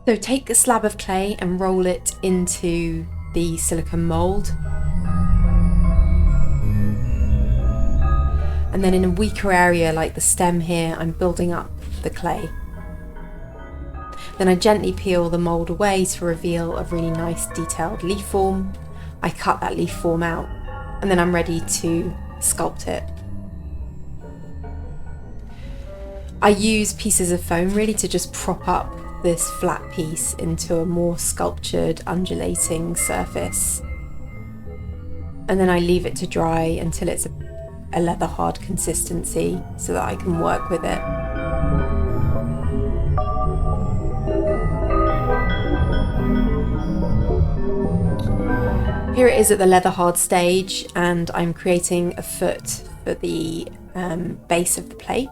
So take a slab of clay and roll it into the silicone mould. And then in a weaker area like the stem here, I'm building up the clay. Then I gently peel the mould away to reveal a really nice detailed leaf form. I cut that leaf form out and then I'm ready to sculpt it. I use pieces of foam really to just prop up this flat piece into a more sculptured, undulating surface. And then I leave it to dry until it's a leather hard consistency so that I can work with it. Here it is at the leather hard stage, and I'm creating a foot for the base of the plate.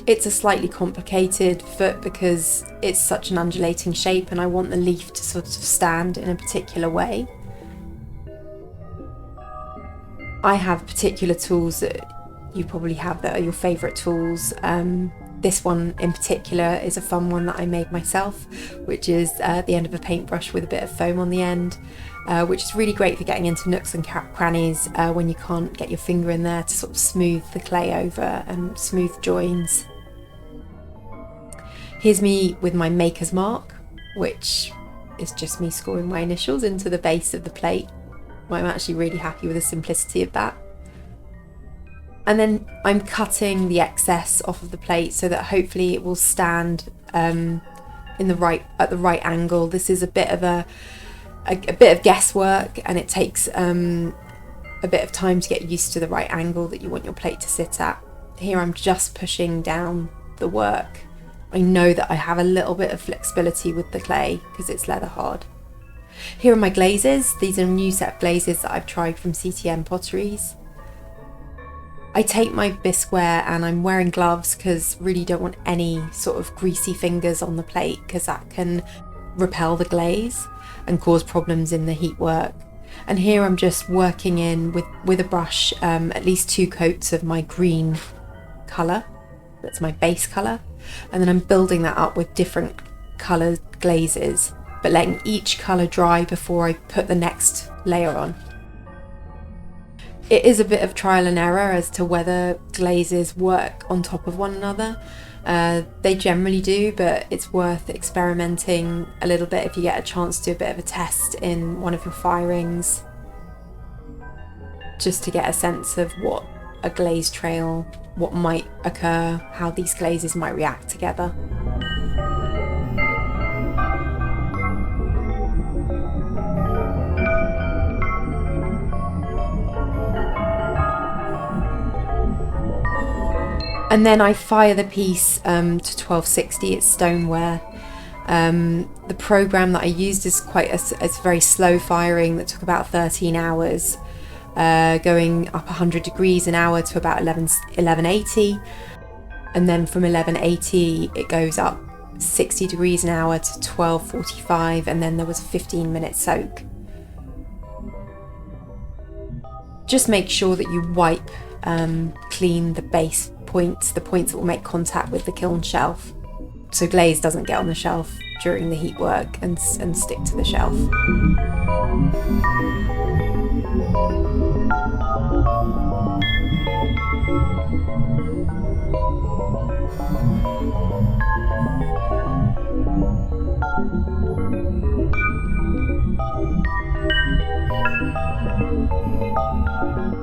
It's a slightly complicated foot because it's such an undulating shape and I want the leaf to sort of stand in a particular way. I have particular tools that you probably have that are your favourite tools. This one in particular is a fun one that I made myself, which is the end of a paintbrush with a bit of foam on the end, which is really great for getting into nooks and crannies when you can't get your finger in there to sort of smooth the clay over and smooth joins. Here's me with my maker's mark, which is just me scoring my initials into the base of the plate. I'm actually really happy with the simplicity of that. And then I'm cutting the excess off of the plate so that hopefully it will stand at the right angle. This is a bit of guesswork, and it takes a bit of time to get used to the right angle that you want your plate to sit at. Here I'm just pushing down the work. I know that I have a little bit of flexibility with the clay because it's leather hard. Here are my glazes. These are a new set of glazes that I've tried from CTM Potteries. I take my bisqueware and I'm wearing gloves because really don't want any sort of greasy fingers on the plate because that can repel the glaze and cause problems in the heat work. And here I'm just working in with a brush at least 2 coats of my green colour. That's my base colour. And then I'm building that up with different coloured glazes, but letting each colour dry before I put the next layer on. It is a bit of trial and error as to whether glazes work on top of one another. They generally do, but it's worth experimenting a little bit if you get a chance to do a bit of a test in one of your firings, just to get a sense of what a glaze trail, what might occur, how these glazes might react together. And then I fire the piece to 1260, it's stoneware. The program that I used is it's very slow firing that took about 13 hours, going up 100 degrees an hour to about 1180. And then from 1180, it goes up 60 degrees an hour to 1245, and then there was a 15-minute soak. Just make sure that you wipe clean the base points, the points that will make contact with the kiln shelf, so glaze doesn't get on the shelf during the heat work and stick to the shelf.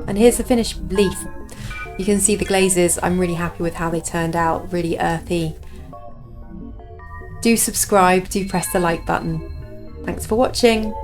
And here's the finished leaf. You can see the glazes, I'm really happy with how they turned out, really earthy. Do subscribe, do press the like button. Thanks for watching.